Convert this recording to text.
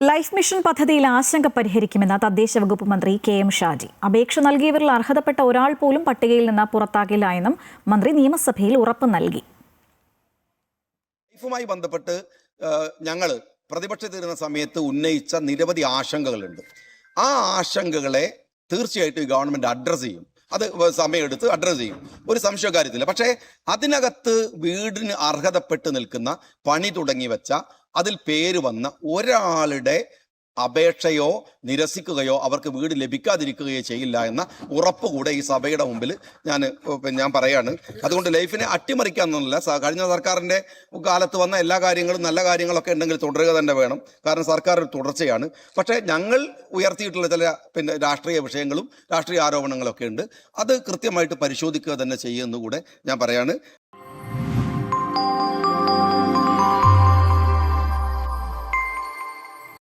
Life mission പദ്ധതിയിൽ ആശങ്ക പരിഹരിക്കുമെന്ന് തദ്ദേശ വകുപ്പ് മന്ത്രി കെ.എം. ഷാജി. അപേക്ഷ നൽകിയവരിൽ അർഹതപ്പെട്ട ഒരാൾ പോലും പട്ടികയിൽ നിന്ന് പുറത്താക്കില്ല എന്നും മന്ത്രി നിയമസഭയിൽ ഉറപ്പ് നൽകി. ലൈഫുമായി ബന്ധപ്പെട്ട് ഞങ്ങൾ പ്രതിപക്ഷത്തിരുന്ന സമയത്ത് ഉന്നയിച്ച നിരവധി ആശങ്കകളുണ്ട്. ആ ആശങ്കകളെ തീർച്ചയായിട്ടും ഗവൺമെന്റ് അഡ്രസ്സ് ചെയ്യും. അത് സമയമെടുത്ത് അഡ്രസ്സ് ചെയ്യും, ഒരു സംശയകാര്യത്തില്ല. പക്ഷേ അതിനകത്ത് വീടിന് അർഹതപ്പെട്ട് നിൽക്കുന്ന പണി തുടങ്ങി വെച്ച അതിൽ പേര് വന്ന ഒരാളുടെ അപേക്ഷയോ നിരസിക്കുകയോ അവർക്ക് വീട് ലഭിക്കാതിരിക്കുകയോ ചെയ്യില്ല എന്ന ഉറപ്പ് കൂടെ ഈ സഭയുടെ മുമ്പിൽ ഞാൻ പറയാണ്. അതുകൊണ്ട് ലൈഫിനെ അട്ടിമറിക്കാന്നല്ല, കഴിഞ്ഞ സർക്കാരിൻ്റെ കാലത്ത് വന്ന എല്ലാ കാര്യങ്ങളും നല്ല കാര്യങ്ങളൊക്കെ ഉണ്ടെങ്കിൽ തുടരുക തന്നെ വേണം. കാരണം സർക്കാർ ഒരു തുടർച്ചയാണ്. പക്ഷേ ഞങ്ങൾ ഉയർത്തിയിട്ടുള്ള ചില രാഷ്ട്രീയ വിഷയങ്ങളും രാഷ്ട്രീയ ആരോപണങ്ങളൊക്കെ ഉണ്ട്. അത് കൃത്യമായിട്ട് പരിശോധിക്കുക തന്നെ ചെയ്യുമെന്ന് കൂടെ ഞാൻ പറയാണ്.